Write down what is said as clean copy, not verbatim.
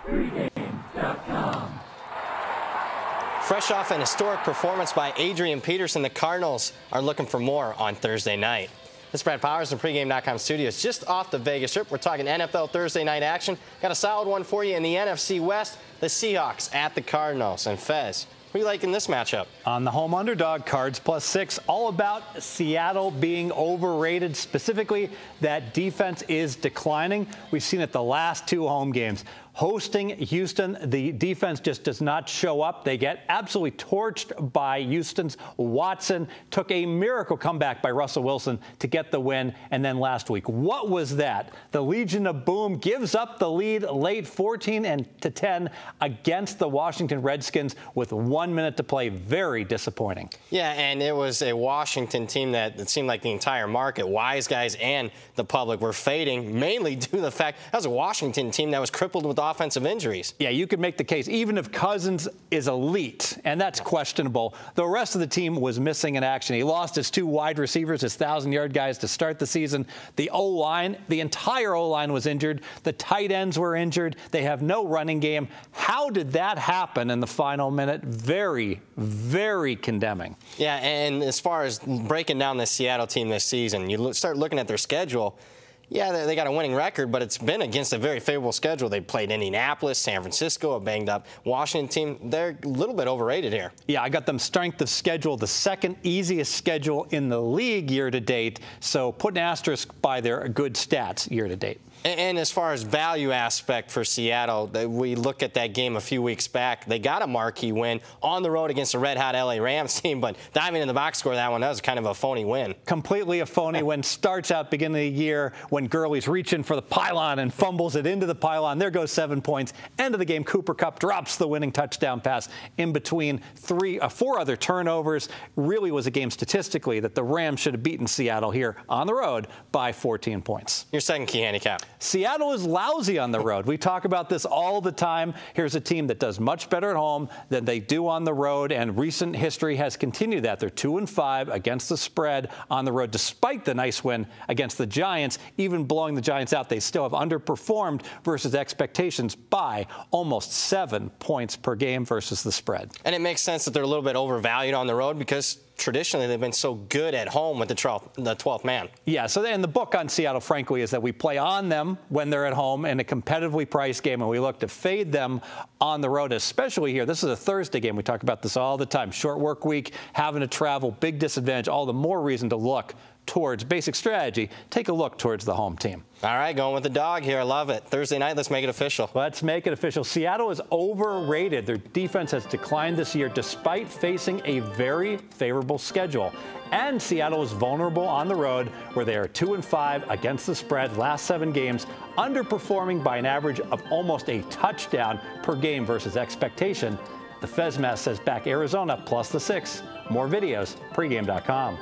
Pregame.com. Fresh off an historic performance by Adrian Peterson, the Cardinals are looking for more on Thursday night. This is Brad Powers in Pregame.com studios, just off the Vegas Strip. We're talking NFL Thursday night action. Got a solid one for you in the NFC West. The Seahawks at the Cardinals. And Fez, who are you liking this matchup? On the home underdog, Cards +6, all about Seattle being overrated. Specifically, that defense is declining. We've seen it the last two home games. Hosting Houston, the defense just does not show up. They get absolutely torched by Houston's Watson. Took a miracle comeback by Russell Wilson to get the win. And then last week, what was that? The Legion of Boom gives up the lead late 14-10 against the Washington Redskins with 1 minute to play. Very disappointing. Yeah, and it was a Washington team that it seemed like the entire market, wise guys and the public, were fading, mainly due to the fact that was a Washington team that was crippled with offensive injuries. Yeah, you could make the case, even if Cousins is elite, and that's questionable, the rest of the team was missing in action. He lost his two wide receivers, his 1,000-yard guys to start the season. The O-line, the entire O-line was injured. The tight ends were injured. They have no running game. How did that happen in the final minute? Very, very condemning. Yeah, and as far as breaking down the Seattle team this season, you start looking at their schedule. Yeah, they got a winning record, but it's been against a very favorable schedule. They played Indianapolis, San Francisco, a banged-up Washington team. They're a little bit overrated here. Yeah, I got them strength of schedule, the second easiest schedule in the league year-to-date, so put an asterisk by their good stats year-to-date. And as far as value aspect for Seattle, we look at that game a few weeks back. They got a marquee win on the road against a red-hot LA Rams team, but diving in the box score, that was kind of a phony win. Completely a phony win. Starts out beginning of the year when Gurley's reaching for the pylon and fumbles it into the pylon. There goes 7 points. End of the game, Cooper Kupp drops the winning touchdown pass in between four other turnovers. Really was a game statistically that the Rams should have beaten Seattle here on the road by 14 points. Your second key handicap. Seattle is lousy on the road. We talk about this all the time. Here's a team that does much better at home than they do on the road, and recent history has continued that. They're 2-5 against the spread on the road, despite the nice win against the Giants. Even blowing the Giants out, they still have underperformed versus expectations by almost 7 points per game versus the spread. And it makes sense that they're a little bit overvalued on the road because traditionally they've been so good at home with the 12th man. Yeah, so then the book on Seattle, frankly, is that we play on them when they're at home in a competitively priced game, and we look to fade them on the road, especially here. This is a Thursday game. We talk about this all the time. Short work week, having to travel, big disadvantage, all the more reason to look towards basic strategy. Take a look towards the home team. All right, going with the dog here. I love it. Thursday night, let's make it official. Let's make it official. Seattle is overrated. Their defense has declined this year despite facing a very favorable schedule. And Seattle is vulnerable on the road where they are 2-5 against the spread last 7 games, underperforming by an average of almost a touchdown per game versus expectation. The Fez Mass says back Arizona plus the 6. More videos, pregame.com.